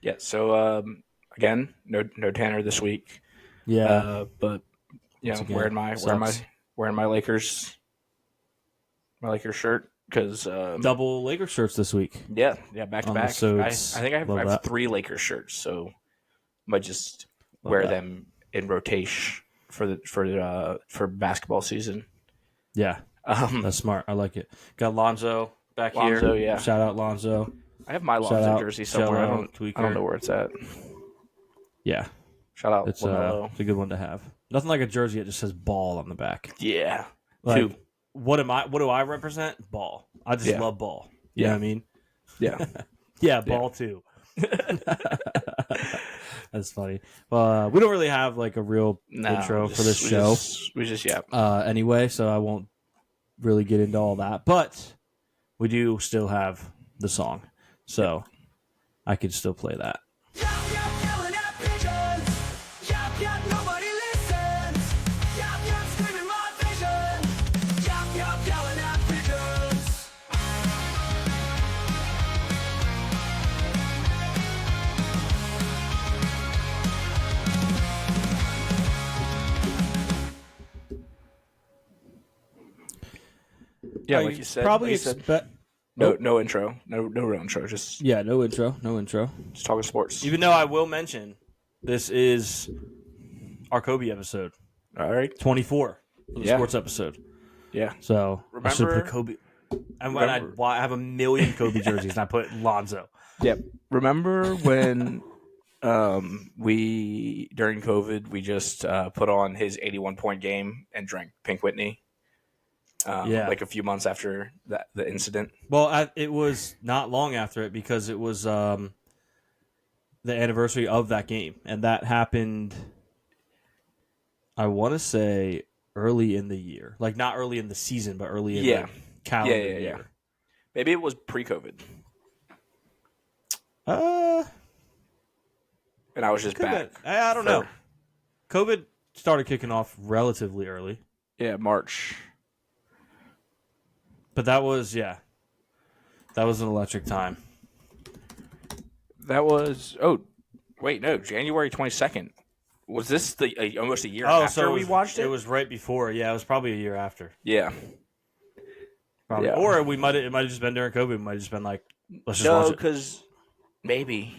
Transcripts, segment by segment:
Yeah. So again, no Tanner this week. Yeah, But once wearing again, my sucks. Lakers shirt because Double Lakers shirts this week yeah, back to on the back. I Sods. think I Love have that. three Lakers shirts, so might just Love wear that. them in rotation for basketball season. Yeah, Um, that's smart. I like it. Got Lonzo back Lonzo, here. yeah, Shout out Lonzo. I have my Shout Lonzo out jersey somewhere. Jello I don't Tweaker. know where it's at. Yeah, Shout out it's Lamelo. it's a good one to have. Nothing like a jersey that just says ball on the back. Yeah, two. Like, what do I represent? Ball. I just Yeah, love ball. You know yeah, what I mean? yeah, Yeah, yeah. ball too. That's funny. We don't really have like a real No, intro for this show we just yeah. anyway, so I won't really get into all that. But we do still have the song, so I could still play that. Yeah, like you said, Probably said, expect. no intro, no real intro, just No intro, no intro. just talking sports. Even though I will mention, this is our Kobe episode, All right, 24, the Yeah. sports episode. yeah. So I should Remember- put Kobe. And when I have a million Kobe jerseys, and I put Lonzo. Yep. Remember when we during COVID we just put on his 81-point game and drank Pink Whitney? Yeah. Like a few months after the incident. Well, it was not long after it because it was the anniversary of that game, and that happened. I want to say early in the year, like not early in the season, but early in the calendar year. Maybe it was pre-COVID, Uh, and I was just back. I don't know. COVID started kicking off relatively early. Yeah, March. But that was an electric time. That was January 22nd. Was this almost a year Oh, after so we watched it? It was right before. Yeah, it was probably a year after. Yeah. Probably. Yeah. Or it might have just been during COVID. It might have just been like, let's just watch it. because maybe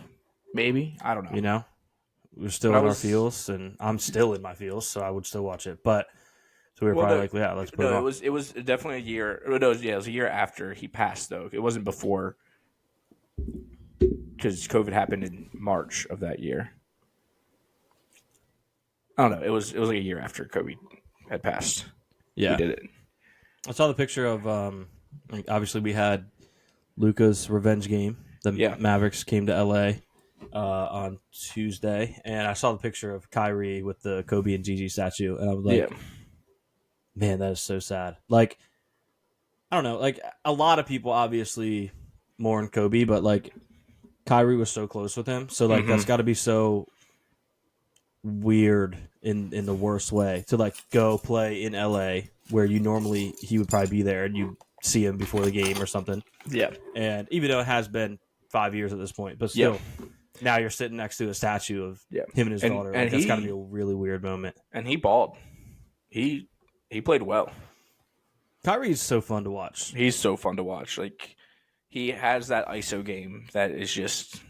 I don't know. You know, we're still in our feels, and I'm still in my feels, so I would still watch it. But so we were probably let's put it on. It was definitely a year. No, it was a year after he passed, though. It wasn't before, because COVID happened in March of that year. I don't know. It was like a year after Kobe had passed. Yeah, we did it. I saw the picture of obviously we had Luka's revenge game. The Mavericks came to LA on Tuesday, and I saw the picture of Kyrie with the Kobe and Gigi statue, and I was like, man, that is so sad. Like, I don't know. Like, a lot of people obviously mourn Kobe, but like Kyrie was so close with him, so like that's got to be so weird in the worst way to like go play in LA where he would probably be there and you see him before the game or something. Yeah. And even though it has been 5 years at this point, but still, now you're sitting next to a statue of him and his daughter. And that's got to be a really weird moment. And he balled. He played well. Kyrie's so fun to watch. He's so fun to watch. Like, he has that ISO game that is just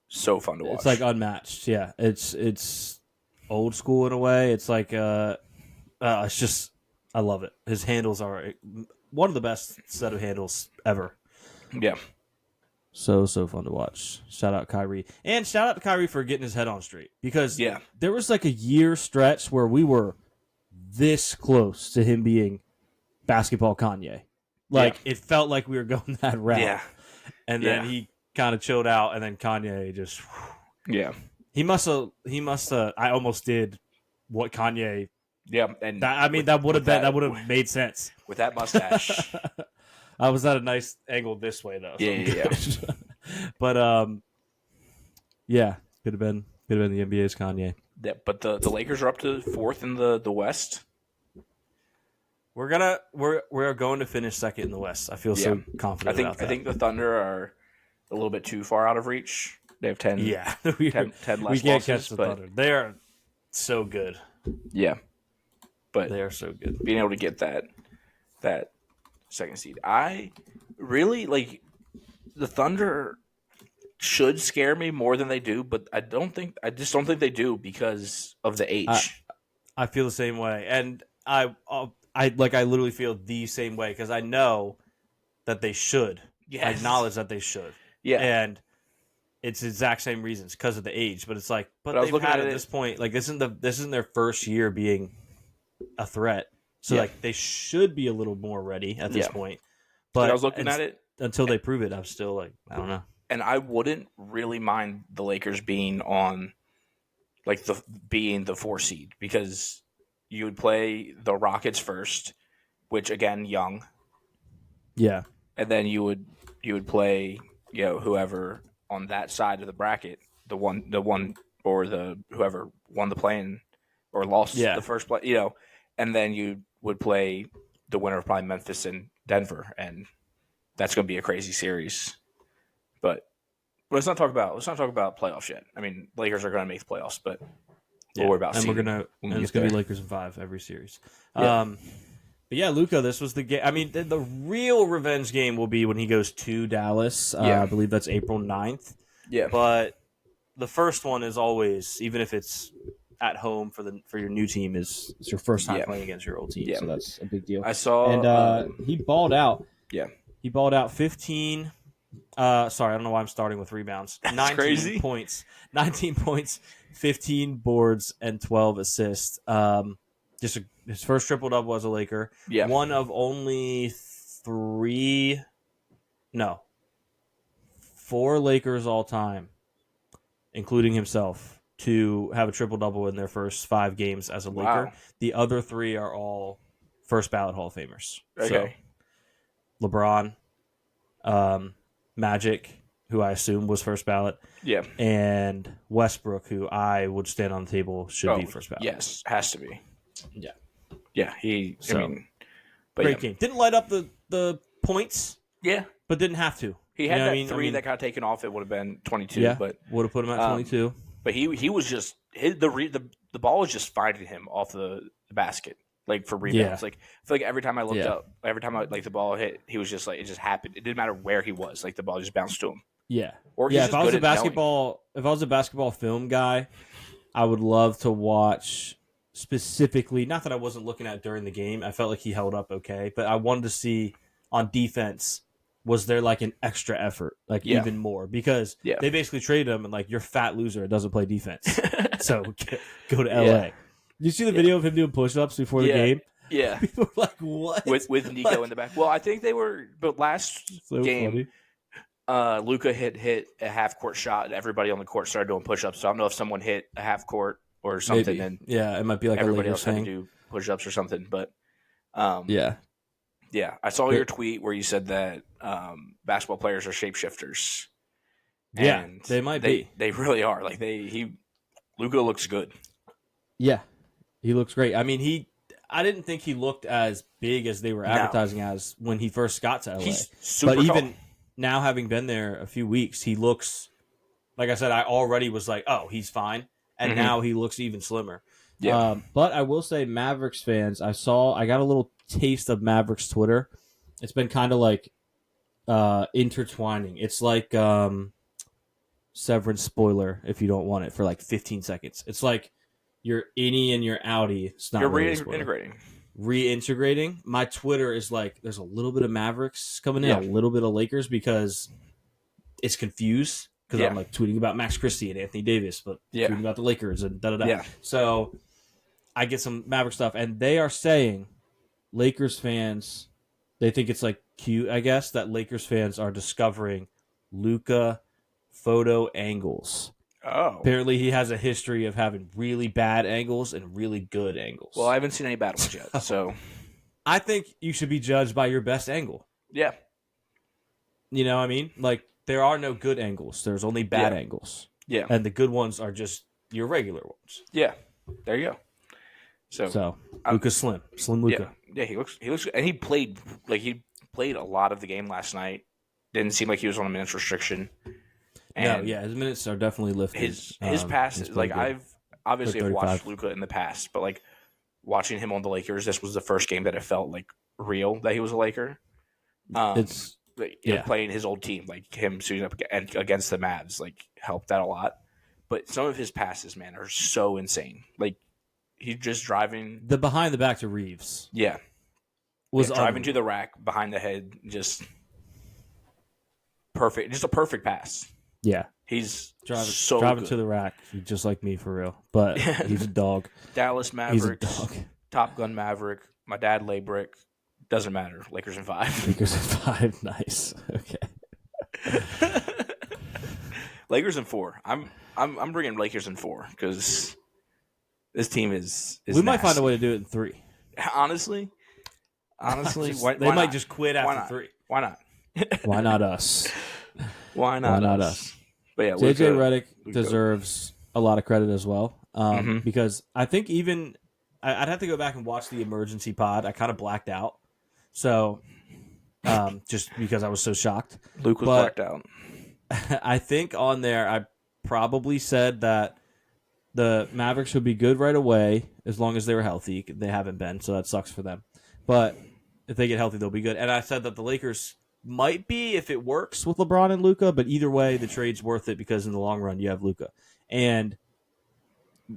so fun to watch. It's like unmatched. Yeah, it's old school in a way. It's like it's just, I love it. His handles are one of the best set of handles ever. Yeah. So fun to watch. Shout out Kyrie. And shout out to Kyrie for getting his head on straight. Because there was like a year stretch where we were this close to him being basketball Kanye. Like, it felt like we were going that route. Yeah. And then he kind of chilled out, and then Kanye just... Yeah. He must have... I almost did what Kanye... Yeah, and that would have made sense. With that mustache. I was at a nice angle this way, though. So yeah. But, could have been the NBA's Kanye. Yeah, but the Lakers are up to fourth in the West. We're going to finish second in the West. I feel so confident about that. I think the Thunder are a little bit too far out of reach. They have 10, Yeah, 10 we less can't losses, catch the but Thunder. They are so good. yeah, but They are so good. being able to get that second seed, I really like the Thunder. Should scare me more than they do, but I just don't think they do because of the age. I feel the same way, and I literally feel the same way because I know that they should. I Yes. acknowledge that they should. Yeah. And it's the exact same reasons because of the age, but it's like, but I was they've looking had at at it. this point, like this isn't their first year being a threat, so Yeah. like they should be a little more ready at this Yeah. point. Like, But I was looking at it until they prove it, I'm still like, I don't know. and I wouldn't really mind the Lakers being on like being the 4 seed because you would play the Rockets first, which again young, Yeah, and then you would play whoever on that side of the bracket, the one or the whoever won the play-in or lost yeah, the first play, and then you would play the winner of probably Memphis and Denver, and that's going to be a crazy series. But let's not talk about playoffs yet. I mean, Lakers are going to make the playoffs, but we'll worry about. And it's gonna be Lakers in 5 every series. Yeah. But yeah, Luka, this was the game. I mean, the real revenge game will be when he goes to Dallas. I believe that's April 9th. Yeah. But the first one is always, even if it's at home for your new team, it's your first time playing against your old team. Yeah. So that's a big deal. I saw. And he balled out. Yeah. He balled out 15. Sorry, I don't know why I'm starting with rebounds. That's 19 crazy. points. 19 points, 15 boards, and 12 assists. His first triple-double as a Laker. Yeah. One of only 4 Lakers all time, including himself, to have a triple-double in their first 5 games as a Laker. Wow. The other 3 are all first ballot Hall of Famers. Okay. So, LeBron, Magic, who I assume was first ballot. Yeah. And Westbrook, who I would stand on the table, should be first ballot. Yes, has to be. Yeah. Yeah, great game. Didn't light up the points. Yeah. But didn't have to. He had that 3 that got taken off. It would have been 22. Yeah, but would have put him at 22. But he was just the ball was just finding him off the basket, like for rebounds. Yeah. Like I feel like every time I looked up, every time the ball hit, he was just like it just happened. It didn't matter where he was, like the ball just bounced to him. Yeah. Or if I was a basketball film guy, I would love to watch specifically, not that I wasn't looking at during the game. I felt like he held up okay, but I wanted to see on defense, was there like an extra effort, like even more? Because they basically traded him and like, you're fat loser, doesn't play defense. So go to LA. Did you see the video of him doing push-ups before the game? Yeah. People were like, what? With Nico in the back. Well, I think they were, but last game, Luka hit a half-court shot and everybody on the court started doing push-ups. So I don't know if someone hit a half-court or something. And it might be like everybody else had to do push-ups or something. But yeah, I saw your tweet where you said that basketball players are shapeshifters. Yeah, they might be. They really are. Like Luka looks good. Yeah, he looks great. I mean, I didn't think he looked as big as they were advertising as when he first got to LA. He's super but tall. Even now, having been there a few weeks, he looks, like I said, I already was like, oh, he's fine. And now he looks even slimmer. Yeah. But I will say, Mavericks fans, I got a little taste of Mavericks Twitter. It's been kind of like intertwining. It's like Severance spoiler if you don't want it for like 15 seconds. It's like your innie and your outie. It's not. You're reintegrating. My Twitter is like, there's a little bit of Mavericks coming in, a little bit of Lakers because it's confused. Because I'm like tweeting about Max Christie and Anthony Davis, but tweeting about the Lakers and da-da-da. Yeah. So I get some Maverick stuff, and they are saying Lakers fans, they think it's like cute, I guess, that Lakers fans are discovering Luka photo angles. Oh. Apparently he has a history of having really bad angles and really good angles. Well, I haven't seen any bad ones yet, so. I think you should be judged by your best angle. Yeah. You know what I mean? Like, there are no good angles. There's only bad angles. Yeah. And the good ones are just your regular ones. Yeah. There you go. So Luka's slim. Slim Luka. Yeah, he looks and he played a lot of the game last night. Didn't seem like he was on a minutes restriction. No, And yeah, his minutes are definitely lifted. his passes, played like good. I've watched 35. Luka in the past, but like watching him on the Lakers, this was the first game that it felt like real that he was a Laker. It's Playing his old team, like him suiting up against the Mavs, like helped that a lot. But some of his passes, man, are so insane. Like he's just driving. the behind the back to Reeves Yeah, was driving unreal. to the rack behind the head, just perfect. Just a perfect pass. Yeah, He's driving good. to the rack, just like me for real. But he's a dog. Dallas He's a Mavericks, dog. Top Gun Maverick. My dad lay brick. Doesn't matter. Lakers in 5. Lakers in 5. Nice. Okay. Lakers in 4. I'm bringing Lakers in 4 because this team is we might nasty. find a way to do it in 3. Honestly, They might just quit after 3. Why not? Why not us? Why not us? But yeah, JJ Redick deserves a lot of credit as well, because I think even I'd have to go back and watch the emergency pod. I kind of blacked out, so just because I was so shocked. Luke was blacked out. I think on there I probably said that the Mavericks would be good right away as long as they were healthy. They haven't been, so that sucks for them. But if they get healthy, they'll be good. And I said that the Lakers might be if it works with LeBron and Luka, but either way, the trade's worth it because in the long run, you have Luka. And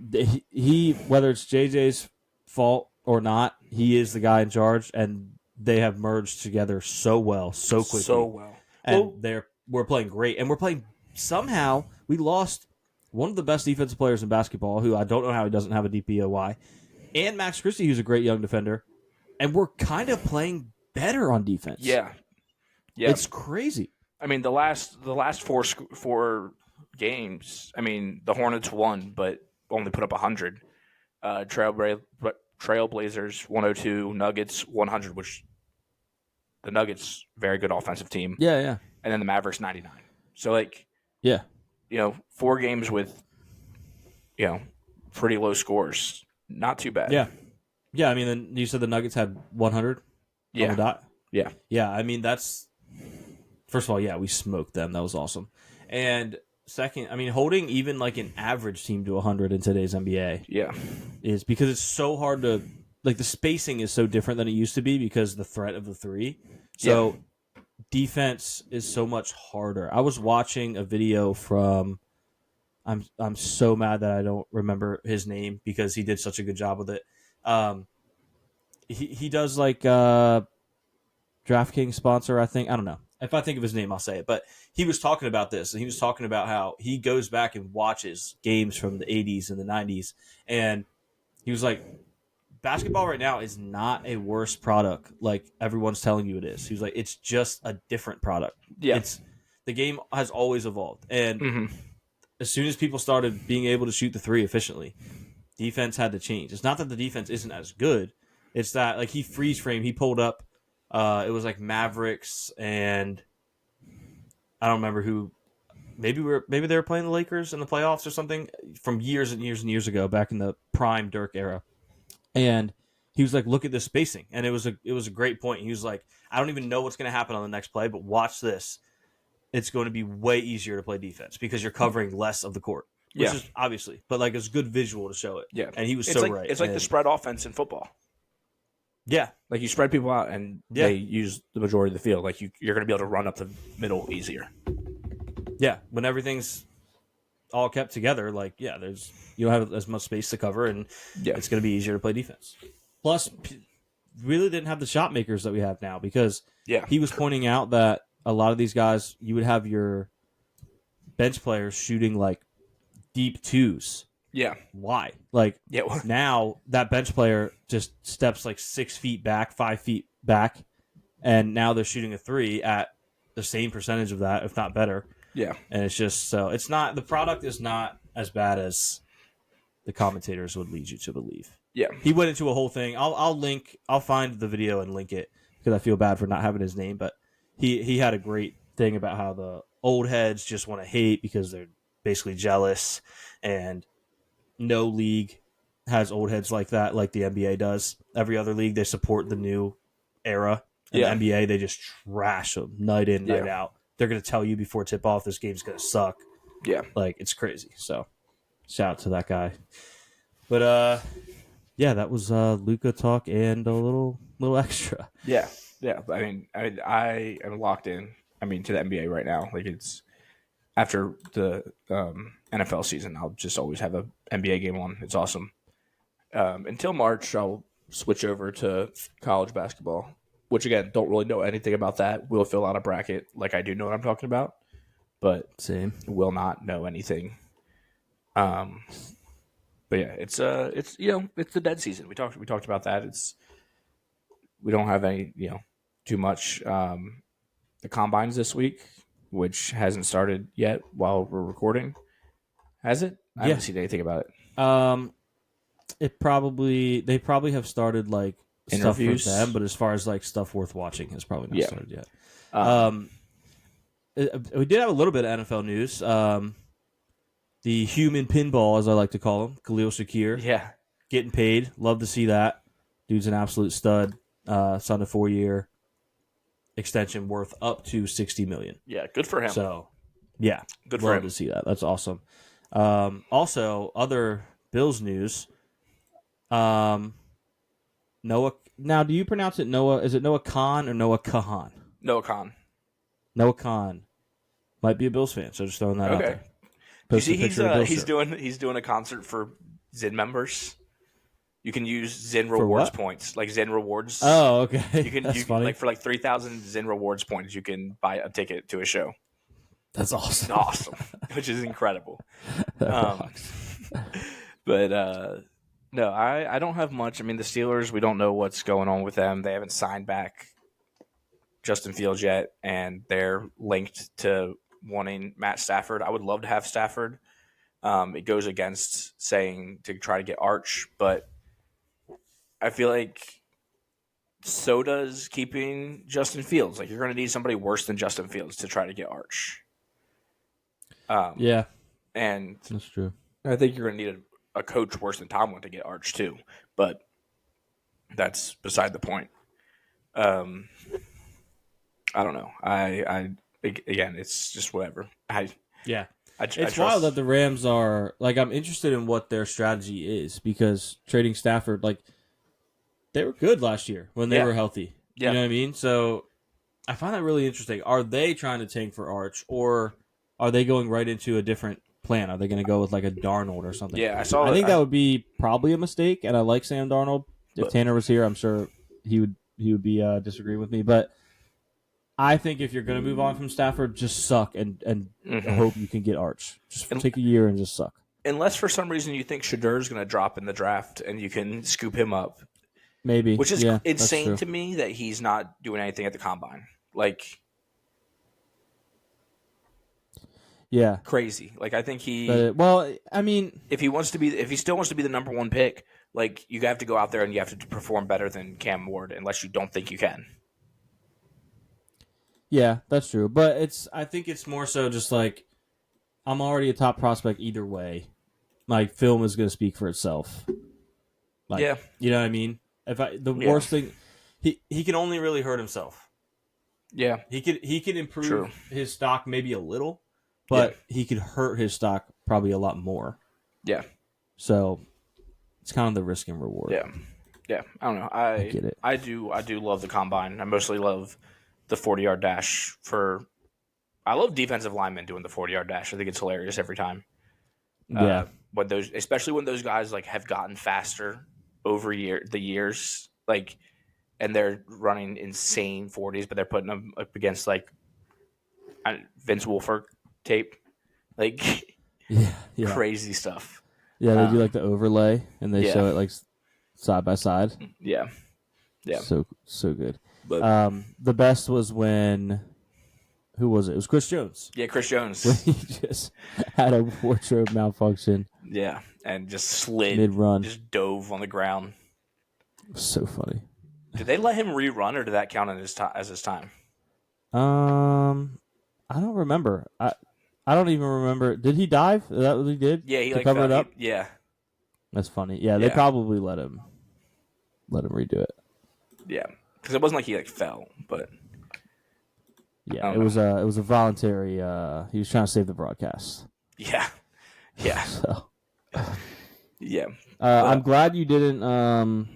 he, whether it's JJ's fault or not, he is the guy in charge, and they have merged together so well, so quickly. So well. And we're playing great. And we're playing, somehow, we lost one of the best defensive players in basketball, who I don't know how he doesn't have a DPOY, and Max Christie, who's a great young defender. And we're kind of playing better on defense. Yeah. It's crazy. I mean, the last 4 games, I mean, the Hornets won, but only put up 100. Trailblazers 102, Nuggets 100, which the Nuggets, very good offensive team. Yeah. And then the Mavericks 99. So, like, yeah, 4 games with, pretty low scores. Not too bad. Yeah. I mean, then you said the Nuggets had 100 on the dot? Yeah. I mean, that's, first of all, yeah, we smoked them. That was awesome. And second, I mean, holding even like an average team to 100 in today's NBA is because it's so hard to, like, the spacing is so different than it used to be because the threat of the 3. So defense is so much harder. I was watching a video from, I'm so mad that I don't remember his name because he did such a good job with it. He does like DraftKings sponsor, I think. I don't know. If I think of his name, I'll say it. But he was talking about this, and he was talking about how he goes back and watches games from the 80s and the 90s, and he was like, basketball right now is not a worse product like everyone's telling you it is. He was like, it's just a different product. Yeah. The game has always evolved. And as soon as people started being able to shoot the 3 efficiently, defense had to change. It's not that the defense isn't as good. It's that, like, he freeze frame. He pulled up, it was like Mavericks and I don't remember who. Maybe they were playing the Lakers in the playoffs or something from years and years and years ago, back in the prime Dirk era. And he was like, "Look at this spacing," and it was a great point. He was like, "I don't even know what's going to happen on the next play, but watch this. It's going to be way easier to play defense because you're covering less of the court." Which is obviously, but like it's good visual to show it. Yeah, and he was right. It's like the spread offense in football. Yeah, like you spread people out and they use the majority of the field. Like you're going to be able to run up the middle easier. Yeah, when everything's all kept together, like you don't have as much space to cover, and it's going to be easier to play defense. Plus, really didn't have the shot makers that we have now because he was pointing out that a lot of these guys, you would have your bench players shooting like deep 2s. Yeah. Why? Like now that bench player just steps like 6 feet back, 5 feet back, and now they're shooting a 3 at the same percentage of that, if not better. Yeah. And it's just it's not, the product is not as bad as the commentators would lead you to believe. Yeah. He went into a whole thing. I'll find the video and link it because I feel bad for not having his name, but he had a great thing about how the old heads just want to hate because they're basically jealous, and no league has old heads like that, like the NBA does. Every other league, they support the new era. In the NBA, they just trash them night in, night out. they're going to tell you before tip off this game's going to suck. Yeah. Like, it's crazy. So, shout out to that guy. But yeah, that was Luka talk and a little extra. Yeah. Yeah. I am locked in. To the NBA right now. Like, it's after the NFL season, I'll just always have a NBA game on. It's awesome. Until March, I'll switch over to college basketball, which again, don't really know anything about that. Will fill out a bracket like I do know what I'm talking about, but Same. Will not know anything. But yeah, it's it's the dead season. We talked about that. We don't have any too much. The combines this week, which hasn't started yet while we're recording, has it? I haven't seen anything about it. They probably have started like Interviews. Stuff for them, but as far as like stuff worth watching, has probably not started yet. We did have a little bit of NFL news. The human pinball, as I like to call him, Khalil Shakir, getting paid. Love to see that. Dude's an absolute stud. Signed a 4-year extension worth up to $60 million. Yeah, good for him. So, yeah, good for him to see that. That's awesome. Also, other Bills news. Noah. Now, do you pronounce it Noah? Is it Noah Khan or Noah Kahan? Noah Khan. Noah Khan might be a Bills fan, so just throwing that out there. You see, he's doing a concert for Zyn members. You can use Zyn rewards points, like Zyn rewards. Oh, okay. That's funny. Like for 3,000 Zyn rewards points, you can buy a ticket to a show. That's awesome. Awesome, which is incredible. But no, I don't have much. The Steelers, we don't know what's going on with them. They haven't signed back Justin Fields yet, and they're linked to wanting Matt Stafford. I would love to have Stafford. It goes against saying to try to get Arch, but I feel like so does keeping Justin Fields. Like, you're going to need somebody worse than Justin Fields to try to get Arch. Yeah, and that's true. I think you're going to need a coach worse than Tomlin to get Arch too, but that's beside the point. I don't know. Again, it's just whatever. It's wild that the Rams are like. I'm interested in what their strategy is because trading Stafford, like, they were good last year when they were healthy. Yeah. You know what I mean? So I find that really interesting. Are they trying to tank for Arch, or are they going right into a different plan? Are they going to go with like a Darnold or something? Yeah, I think that would be probably a mistake, and I like Sam Darnold. If Tanner was here, I'm sure he would be disagreeing with me. But I think if you're going to move on from Stafford, just suck and hope you can get Arch. Just take a year and just suck. Unless for some reason you think Shadur's going to drop in the draft and you can scoop him up. Maybe. Which is insane to me that he's not doing anything at the combine. Like, yeah, crazy. Like, I think he. If he still wants to be the number one pick, like, you have to go out there and you have to perform better than Cam Ward, unless you don't think you can. Yeah, that's true. But I think it's more so just like, I'm already a top prospect either way. My film is going to speak for itself. Like, yeah, you know what I mean. Worst thing, he can only really hurt himself. Yeah, he can improve his stock maybe a little, but he could hurt his stock probably a lot more. Yeah. So it's kind of the risk and reward. Yeah. Yeah. I don't know. I get it. I do love the combine. I mostly love the 40-yard dash I love defensive linemen doing the 40-yard dash. I think it's hilarious every time. Yeah. Especially when those guys like have gotten faster over the years, like, and they're running insane 40s, but they're putting them up against like Vince Wilfork tape, like crazy stuff. Yeah, they do like the overlay and they show it like side by side. Yeah, yeah, so good. But the best was when. Who was it? It was Chris Jones. Yeah, Chris Jones. When he just had a wardrobe malfunction. Yeah, and just slid mid-run, just dove on the ground. So funny. Did they let him rerun, or did that count as his time? I don't remember. I don't even remember. Did he dive? Is that what he did? Yeah, he covered it up. Yeah, that's funny. Yeah, they probably let him redo it. Yeah, because it wasn't like he fell, but Yeah, it was a voluntary. He was trying to save the broadcast. Yeah, yeah, So, yeah. I'm glad you didn't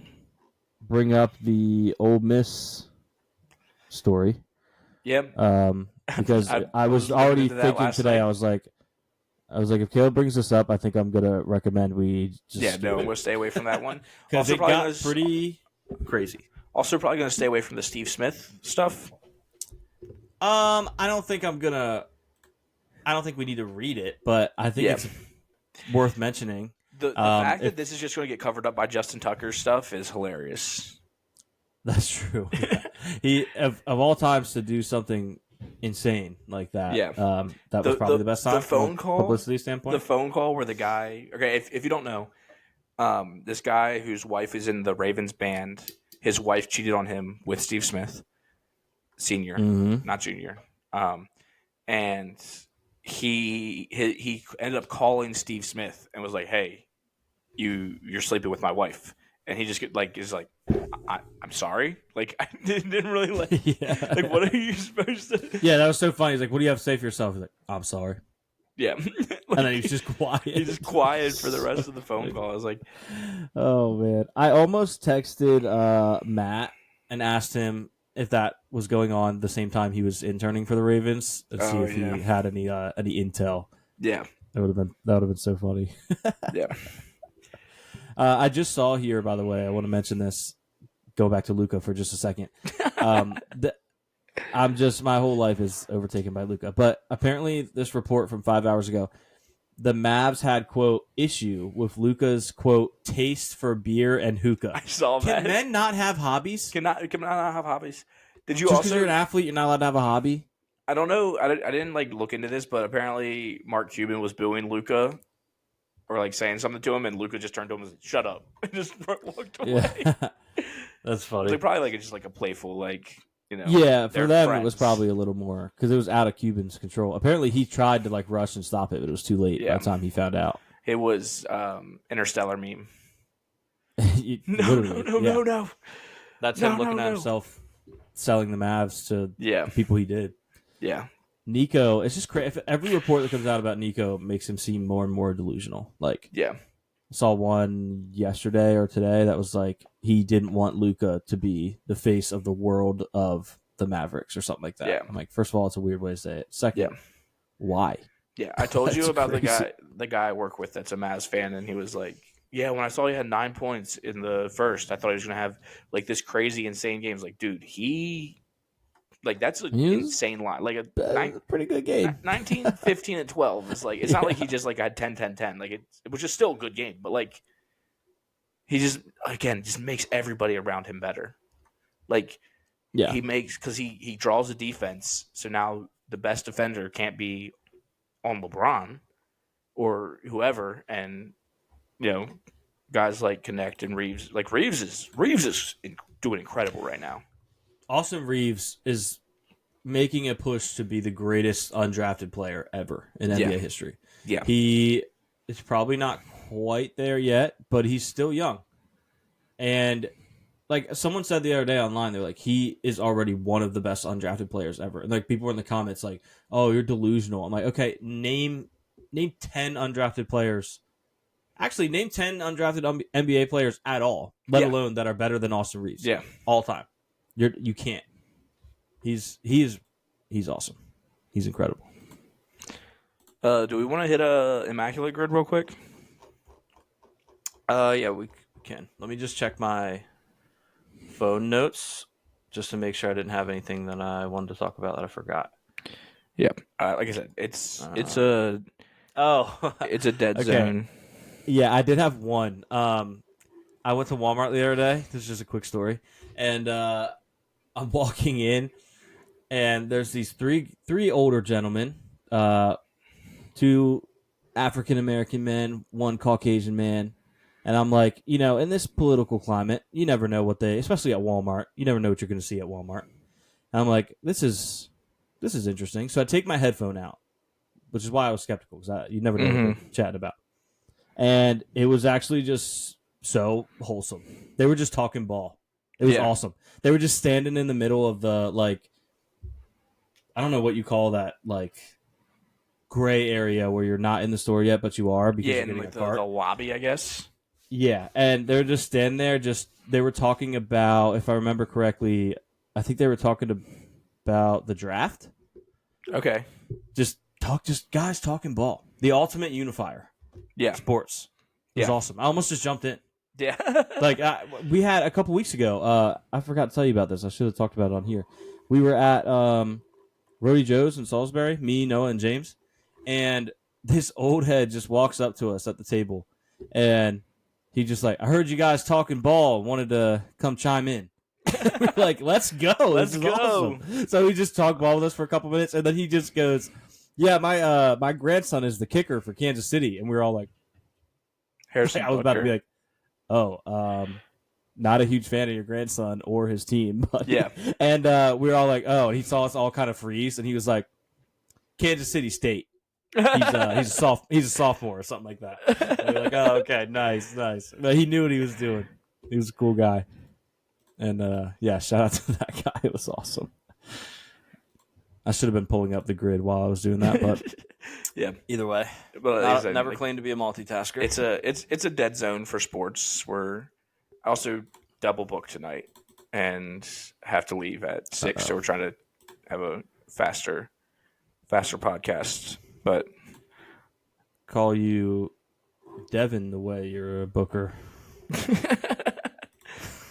bring up the Ole Miss story. Yep. Because I was looking already into that thinking last today. night. I was like, if Caleb brings this up, I think I'm gonna recommend we just I'm gonna stay away from that one because it got pretty crazy. Also, probably gonna stay away from the Steve Smith stuff. I don't think I'm gonna. I don't think we need to read it, but I think it's worth mentioning. The fact that this is just going to get covered up by Justin Tucker's stuff is hilarious. That's true. Yeah. He of all times to do something insane like that. Yeah. That was probably the best time. The phone call, publicity standpoint. The phone call where the guy. Okay, if you don't know, this guy whose wife is in the Ravens band, his wife cheated on him with Steve Smith, senior, not junior, and he ended up calling Steve Smith and was like, "Hey, you're sleeping with my wife," and he just is like, I'm sorry, like I didn't really like, like what are you supposed to? Yeah, that was so funny. He's like, "What do you have to say for yourself?" He's like, "I'm sorry." Yeah, and then he's just quiet. He's just quiet for the rest of the phone call. I was like, "Oh man!" I almost texted Matt and asked him if that was going on the same time he was interning for the Ravens and see if he had any intel. Yeah, that would have been so funny. Yeah. I just saw here, by the way, I want to mention this. Go back to Luka for just a second. My whole life is overtaken by Luka. But apparently this report from 5 hours ago, the Mavs had, quote, issue with Luka's, quote, taste for beer and hookah. I saw that. Can men not have hobbies? Can not have hobbies? Did you just also? Because you're an athlete, you're not allowed to have a hobby? I don't know. I didn't look into this, but apparently Mark Cuban was booing Luka or saying something to him, and Luka just turned to him and said, "Shut up," and just walked away. Yeah. That's funny. Probably just a playful Yeah, for them friends. it was probably a little more because it was out of Cuban's control. Apparently he tried to rush and stop it, but it was too late by the time he found out. It was Interstellar meme. No. That's him looking at himself selling the Mavs to the people he did. Yeah. Nico, it's just crazy. Every report that comes out about Nico makes him seem more and more delusional. I saw one yesterday or today that was he didn't want Luka to be the face of the world of the Mavericks or something like that. Yeah. I'm like, first of all, it's a weird way to say it. Second, why? Yeah, I told you about the guy I work with that's a Mavs fan, and he was like, "Yeah, when I saw he had 9 points in the first, I thought he was gonna have this crazy insane game." Like, dude, that's an insane line. Pretty good game. 19, 15, and 12 is it's not like he just had 10, 10, 10. It was just still a good game, but he just makes everybody around him better. He makes because he draws a defense, so now the best defender can't be on LeBron or whoever, and guys like Connect and Reeves. Reeves is doing incredible right now. Austin Reeves is making a push to be the greatest undrafted player ever in NBA history. Yeah. He is probably not quite there yet, but he's still young. And someone said the other day online, they're he is already one of the best undrafted players ever. And people were in the comments "Oh, you're delusional." I'm like, okay, name 10 undrafted players. Actually, name 10 undrafted NBA players at all, let alone that are better than Austin Reeves. Yeah. All time. You can't. He's awesome. He's incredible. Do we want to hit a Immaculate Grid real quick? Yeah, we can. Let me just check my phone notes just to make sure I didn't have anything that I wanted to talk about that I forgot. Yep. Like I said, it's a dead zone. Yeah, I did have one. I went to Walmart the other day. This is just a quick story, and I'm walking in, and there's these three older gentlemen, 2 African American men, 1 Caucasian man, and I'm like, in this political climate, you never know especially at Walmart, you never know what you're going to see at Walmart. And I'm like, this is interesting. So I take my headphone out, which is why I was skeptical because you never know what they're chatting about. And it was actually just so wholesome. They were just talking ball. It was awesome. They were just standing in the middle of the I don't know what you call that, like gray area where you're not in the store yet, but you are because Yeah, you're in getting like a cart. the lobby, I guess. Yeah, and they're just standing there. They were talking about, if I remember correctly, I think they were talking about the draft. Okay. Just guys talking ball. The ultimate unifier. Yeah. Sports. It was Yeah. awesome. I almost just jumped in. Yeah. Like we had a couple weeks ago. I forgot to tell you about this. I should have talked about it on here. We were at Rody Joe's in Salisbury. Me, Noah, and James, and this old head just walks up to us at the table, and he just like, I heard you guys talking ball. Wanted to come chime in. We're like, let's go. Let's This is go. awesome. So he just talked ball with us for a couple minutes, and then he just goes, "Yeah, my grandson is the kicker for Kansas City," and we were all like, Harrison I was about to Butker. be like, "Oh, not a huge fan of your grandson or his team." But Yeah. and we were all like, "Oh," and he saw us all kind of freeze, and he was like, "Kansas City State." He's a sophomore or something like that. And we're like, "Oh, okay, nice." But he knew what he was doing. He was a cool guy. And yeah, shout out to that guy. It was awesome. I should have been pulling up the grid while I was doing that, but Yeah. either way, But never claimed to be a multitasker. it's a dead zone for sports. Where I also double booked tonight and have to leave at 6, so we're trying to have a faster podcast. But Call you Devin the way you're a booker.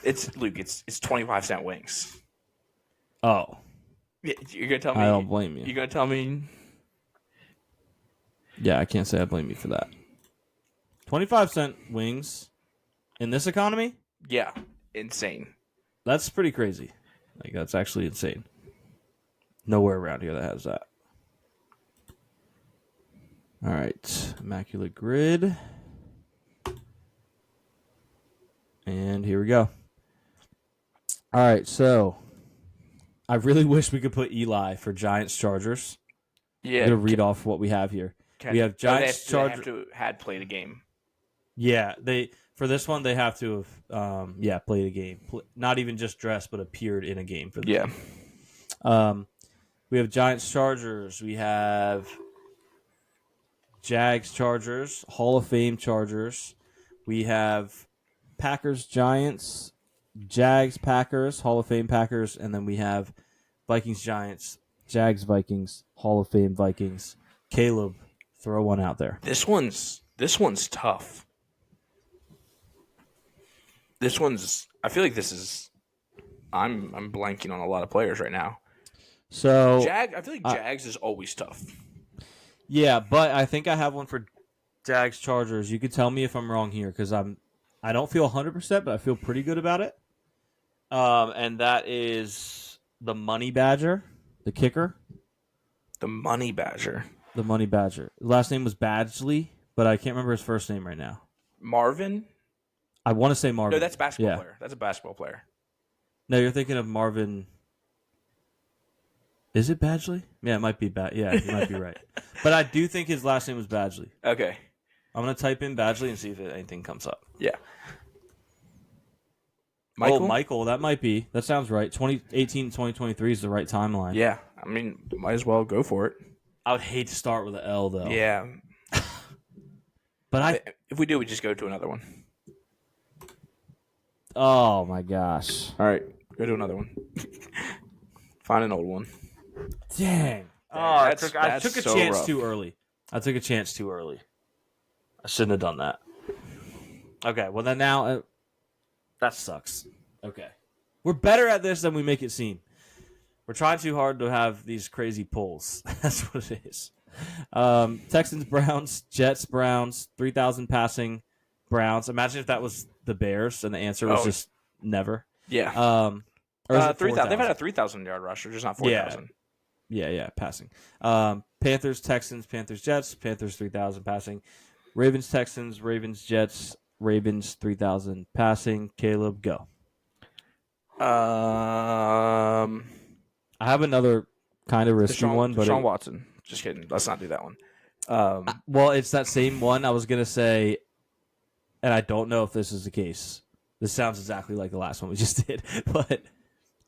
it's Luke. It's 25-cent wings. Oh, Yeah, you're gonna tell me? I don't blame you. You're gonna tell me? Yeah, I can't say I blame you for that. 25-cent wings in this economy? Yeah, insane. That's pretty crazy. Like, that's actually insane. Nowhere around here that has that. All right, immaculate grid. And here we go. All right, so I really wish we could put Eli for Giants Chargers. Yeah, I'm going to read off what we have here. We have Giants Chargers. They have to had played a game. Yeah, for this one they have to have played a game. Not even just dressed, but appeared in a game for the team. We have Giants Chargers. We have Jags Chargers, Hall of Fame Chargers. We have Packers Giants, Jags Packers, Hall of Fame Packers, and then we have Vikings Giants, Jags Vikings, Hall of Fame Vikings. Caleb, throw one out there. This one's tough. I feel like this is. I'm blanking on a lot of players right now. So I feel like Jags is always tough. Yeah, but I think I have one for Jags Chargers. You could tell me if I'm wrong here because I don't feel 100%, but I feel pretty good about it. And that is the Money Badger, the kicker. The Money Badger. The Money Badger. The last name was Badgley, but I can't remember his first name right now. Marvin? I want to say Marvin. No, that's a basketball player. That's a basketball player. No, you're thinking of Marvin. Is it Badgley? Yeah, it might be Yeah, you might be right. But I do think his last name was Badgley. Okay. I'm going to type in Badgley and see if anything comes up. Yeah. Michael? Oh, Michael, that might be. That sounds right. 2018 2023 is the right timeline. Yeah. I mean, might as well go for it. I would hate to start with an L, though. Yeah. But if we do, we just go to another one. Oh, my gosh. All right. Go to another one. Find an old one. Dang. I took a chance too early. I shouldn't have done that. Okay, well then now that sucks. Okay. We're better at this than we make it seem. We're trying too hard to have these crazy polls. That's what it is. Texans, Browns, Jets, Browns, 3,000 passing, Browns. Imagine if that was the Bears and the answer was just never. Yeah. 3,000. They've had a 3,000-yard rusher, just not 4,000. Yeah, passing. Panthers, Texans, Panthers, Jets, Panthers 3,000 passing. Ravens, Texans, Ravens, Jets, Ravens 3,000 passing. Caleb, go. I have another kind of risky one, but Deshaun Watson. Just kidding. Let's not do that one. Well, it's that same one. I was gonna say, and I don't know if this is the case. This sounds exactly like the last one we just did, but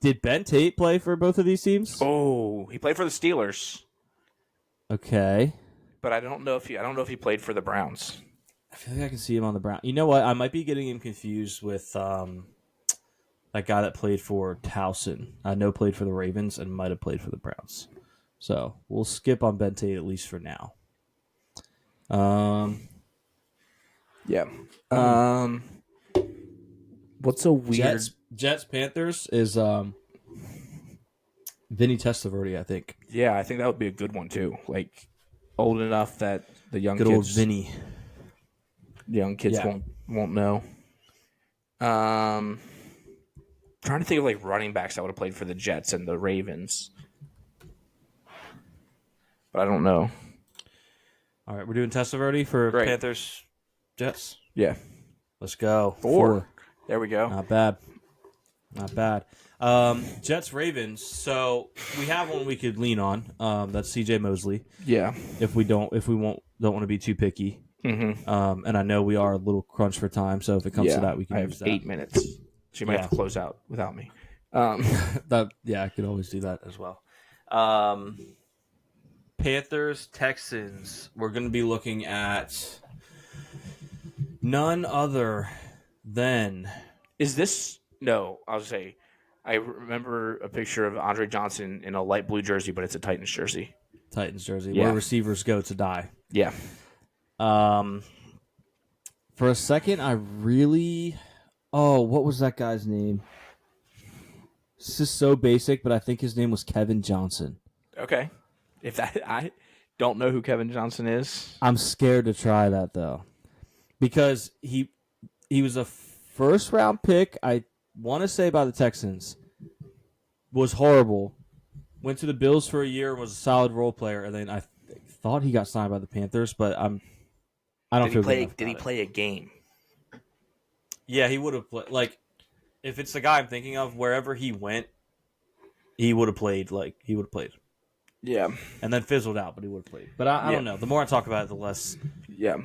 Did Ben Tate play for both of these teams? Oh, he played for the Steelers. Okay. But I don't know if he played for the Browns. I feel like I can see him on the Browns. You know what? I might be getting him confused with that guy that played for Towson. I know played for the Ravens and might have played for the Browns. So we'll skip on Ben Tate at least for now. Yeah. What's a weird Jets Panthers is Vinny Testaverde, I think. Yeah, I think that would be a good one too. Like old enough that the young old Vinny. Young kids won't know. Trying to think of like running backs that would have played for the Jets and the Ravens. But I don't know. All right, we're doing Testaverde for Panthers Jets. Yeah. Let's go. 4. There we go. Not bad. Jets Ravens. So we have one we could lean on. That's C.J. Mosley. Yeah. If we don't want to be too picky. Mm-hmm. And I know we are a little crunch for time. So if it comes to that, we can use that. 8 minutes. So you might have to close out without me. I could always do that as well. Panthers Texans. We're going to be looking at none other than. Is this? No, I'll say. I remember a picture of Andre Johnson in a light blue jersey, but it's a Titans jersey. Where receivers go to die. Yeah. For a second, I really. Oh, what was that guy's name? This is so basic, but I think his name was Kevin Johnson. Okay. I don't know who Kevin Johnson is. I'm scared to try that though, because he was a first round pick. I want to say by the Texans. Was horrible. Went to the Bills for a year. Was a solid role player, and then I thought he got signed by the Panthers, but I don't feel good enough Did he play a game? Yeah, he would have played. Like, if it's the guy I'm thinking of, wherever he went, he would have played. Yeah. And then fizzled out, but he would have played. But I don't know. The more I talk about it, the less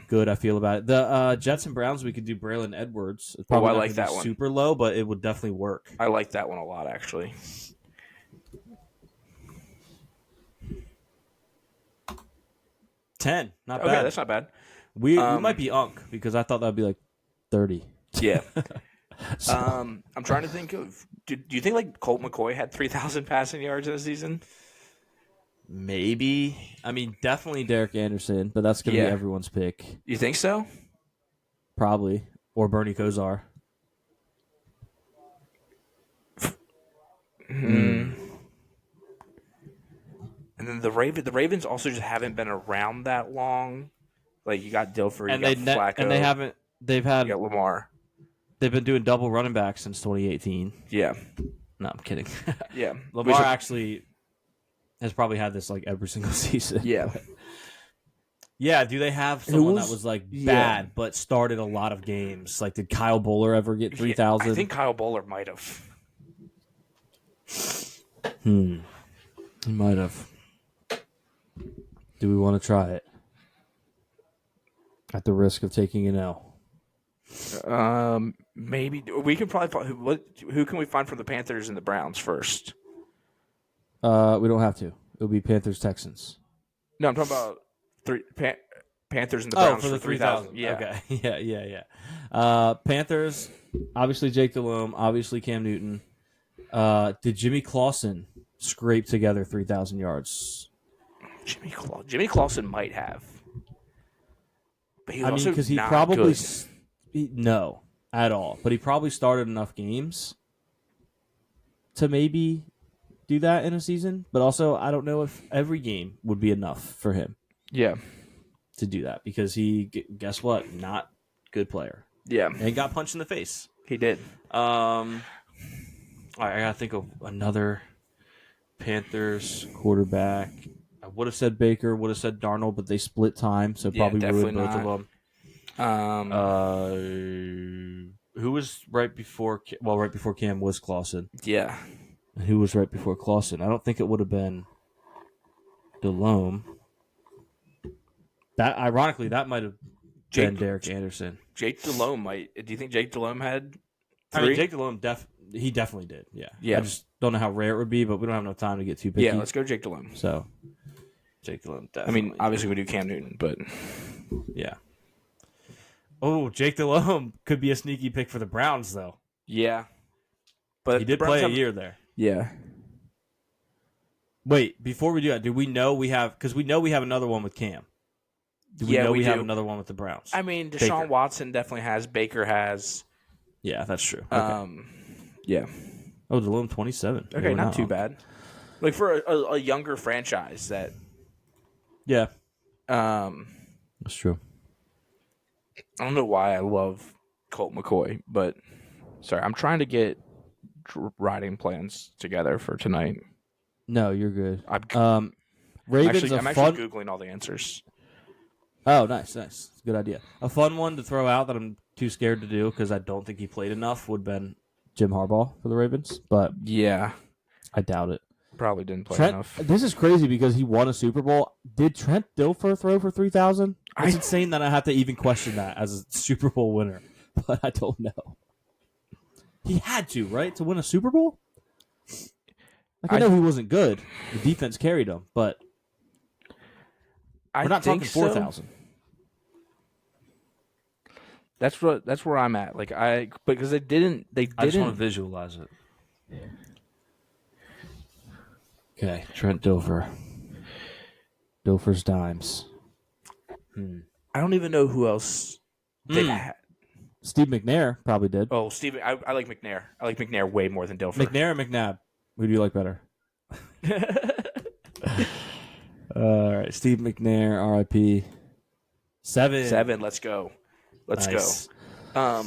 good I feel about it. The Jets and Browns, we could do Braylon Edwards. It's probably I like that one. Super low, but it would definitely work. I like that one a lot, actually. $10, not okay, bad. That's not bad. We might be unk because I thought that'd be like 30. Yeah. So. I'm trying to think of. Do you think like Colt McCoy had 3,000 passing yards in a season? Maybe. I mean, definitely Derek Anderson, but that's going to be everyone's pick. You think so? Probably. Or Bernie Kosar. And then the Ravens also just haven't been around that long. Like you got Dilfer, you got Flacco, and they haven't. They've had you got Lamar. They've been doing double running back since 2018. Yeah. No, I'm kidding. Yeah. Lamar actually has probably had this like every single season. Yeah. Yeah, do they have someone that was like bad but started a lot of games? Like, did Kyle Bowler ever get 3,000? I think Kyle Bowler might have. He might have. Do we want to try it? At the risk of taking an L. Maybe we can probably find who can we find from the Panthers and the Browns first? We don't have to. It'll be Panthers Texans. No, I'm talking about Panthers and the Browns for the 3,000. Yeah. Okay. Yeah. Panthers, obviously Jake Delhomme, obviously Cam Newton. Did Jimmy Clausen scrape together 3,000 yards? Jimmy Clausen might have. But because he probably no at all. But he probably started enough games to maybe do that in a season. But also, I don't know if every game would be enough for him. Yeah, to do that because guess what? Not good player. Yeah, and got punched in the face. He did. All right, I gotta think of another Panthers quarterback. I would have said Baker, would have said Darnold, but they split time, so probably ruined both of them. Who was right before? Well, right before Cam was Clausen. Yeah. And who was right before Clausen? I don't think it would have been Delhomme. That ironically, that might have been Derek Anderson. Jake Delhomme might. Do you think Jake Delhomme had 3? I mean, Jake Delhomme He definitely did. Yeah. Yeah. I just don't know how rare it would be, but we don't have enough time to get too picky. Yeah, let's go Jake Delhomme. So, Jake Delhomme definitely. I mean, obviously we do Cam Newton, but yeah. Oh, Jake Delhomme could be a sneaky pick for the Browns, though. yeah. But he did play a year there. Yeah. Wait, before we do that, do we know we have – because we know we have another one with Cam. Do we know we have another one with the Browns? I mean, Deshaun Watson definitely has. Baker has. Yeah, that's true. Okay. Yeah. Oh, Delhomme 27. Okay, not too bad. Like for a younger franchise that. Yeah. That's true. I don't know why I love Colt McCoy, but sorry, I'm trying to get riding plans together for tonight. No, you're good. Ravens. I'm actually Googling all the answers. Oh, nice. Good idea. A fun one to throw out that I'm too scared to do because I don't think he played enough would have been Jim Harbaugh for the Ravens, but yeah, I doubt it. Probably didn't play enough. This is crazy because he won a Super Bowl. Did Trent Dilfer throw for 3,000? It's insane that I have to even question that as a Super Bowl winner, but I don't know. He had to, right, to win a Super Bowl? I know he wasn't good. The defense carried him, but we're not talking 4,000. That's where I'm at. Because they didn't. I just want to visualize it. Okay, Trent Dilfer. Dilfer's dimes. I don't even know who else they had. Steve McNair probably did. Oh, Steve. I like McNair. I like McNair way more than Dilfer. McNair or McNabb? Who do you like better? All right, Steve McNair, R.I.P. 7. Let's go. Let's go. All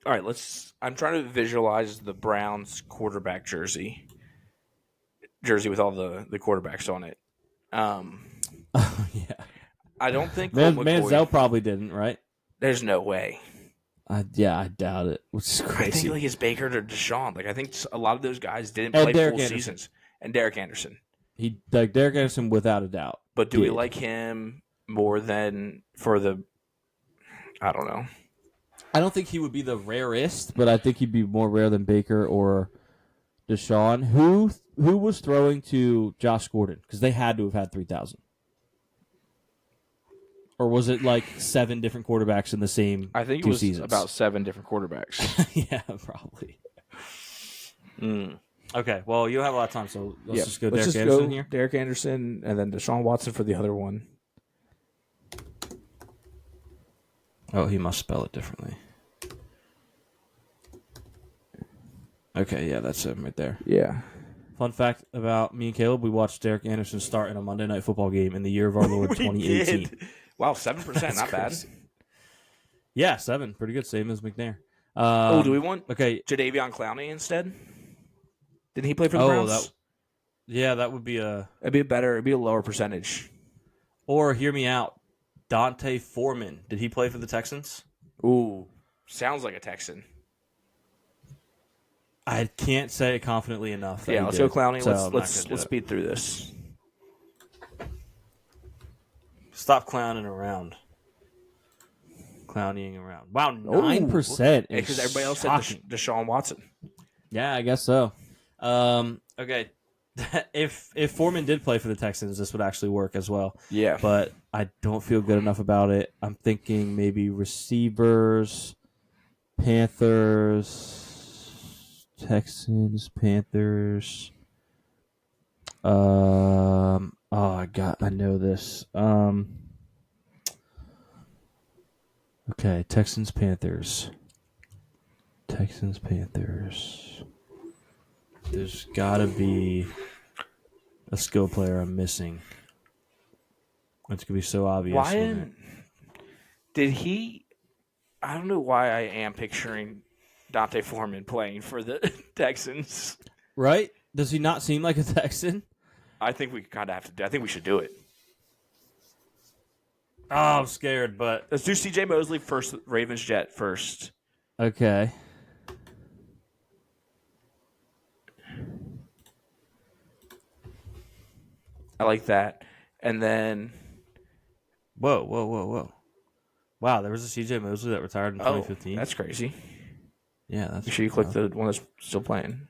right, I'm trying to visualize the Browns quarterback jersey with all the quarterbacks on it. Yeah. I don't think Manziel probably didn't, right? There's no way. I doubt it, which is crazy. I think it's Baker or Deshaun. I think a lot of those guys didn't play full seasons. And Derek Anderson. Derek Anderson without a doubt. But do we like him more than for the? I don't know. I don't think he would be the rarest, but I think he'd be more rare than Baker or Deshaun. Who was throwing to Josh Gordon? Because they had to have had 3,000. Or was it like 7 different quarterbacks in the same 2 seasons? I think it was about 7 different quarterbacks. Yeah, probably. Okay, well, you don't have a lot of time, so let's just go Derek Anderson here. Derek Anderson and then Deshaun Watson for the other one. Oh, he must spell it differently. Okay, yeah, that's him right there. Yeah. Fun fact about me and Caleb, we watched Derek Anderson start in a Monday Night Football game in the year of our Lord 2018. Did. Wow, 7%, not bad. Yeah, 7, pretty good, same as McNair. Do we want Jadeveon Clowney instead? Didn't he play for the Browns? That would be it'd be a lower percentage. Or hear me out, Dante Foreman. Did he play for the Texans? Ooh, sounds like a Texan. I can't say it confidently enough. Yeah, let's go Clowney. So let's speed through this. Stop clowning around. Clowning around. Wow, 9%. Because everybody else said Deshaun Watson. Yeah, I guess so. Okay. If Foreman did play for the Texans, this would actually work as well. Yeah. But I don't feel good enough about it. I'm thinking maybe receivers, Panthers, Texans, Panthers. I know this. Okay, Texans, Panthers. There's gotta be a skill player I'm missing. It's gonna be so obvious. Why did he? I don't know why I am picturing Dante Foreman playing for the Texans. Right? Does he not seem like a Texan? I think we kind of have to. I think we should do it. Oh, I'm scared, but let's do C.J. Mosley first. Ravens Jet first. Okay. I like that. And then... Whoa. Wow, there was a C.J. Mosley that retired in 2015. That's crazy. Yeah, that's Make sure you click the one that's still playing.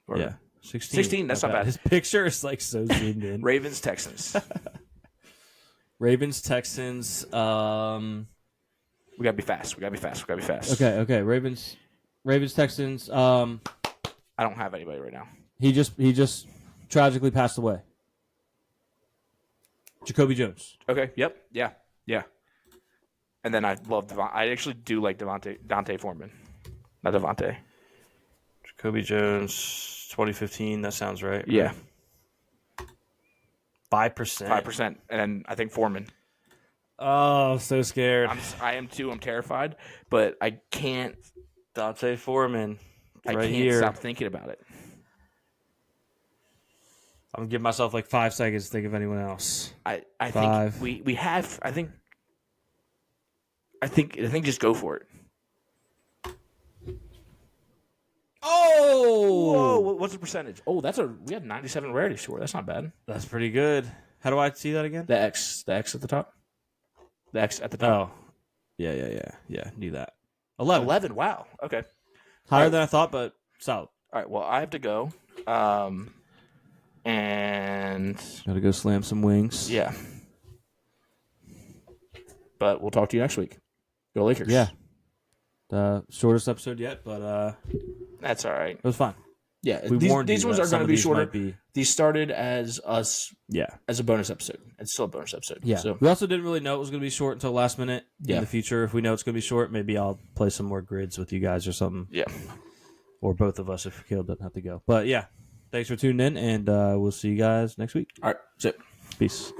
Or, yeah. 16. 16, that's not bad. His picture is like so zoomed in. Ravens, Texans. Ravens, Texans. We gotta be fast. Okay. Ravens, Texans. I don't have anybody right now. He just tragically passed away. Jacoby Jones. Okay. Yep. Yeah. And then I love Devontae. I actually do like Dante Foreman, not Devontae. Jacoby Jones, 2015. That sounds right. Yeah. 5%. 5%, and then I think Foreman. Oh, so scared. I am too. I'm terrified, but I can't. Dante Foreman. I can't here. Stop thinking about it. I'm gonna give myself like 5 seconds to think of anyone else. I think we have. I think just go for it. Oh! Whoa! What's the percentage? Oh, we had 97 rarity score. That's not bad. That's pretty good. How do I see that again? The X at the top. The X at the top. Oh, yeah. Knew that. 11. Wow. Okay. Higher than I thought, but solid. All right. Well, I have to go. And Gotta go slam some wings. Yeah. But we'll talk to you next week. Go Lakers. Yeah. The shortest episode yet, but that's all right. It was fine. Yeah, these ones are going to be shorter. These started as us. Yeah, as a bonus episode. It's still a bonus episode. Yeah. So. We also didn't really know it was going to be short until last minute. Yeah. In the future, if we know it's going to be short, maybe I'll play some more grids with you guys or something. Yeah. Or both of us if Caleb doesn't have to go. But yeah, thanks for tuning in, and we'll see you guys next week. All right. That's it. Peace.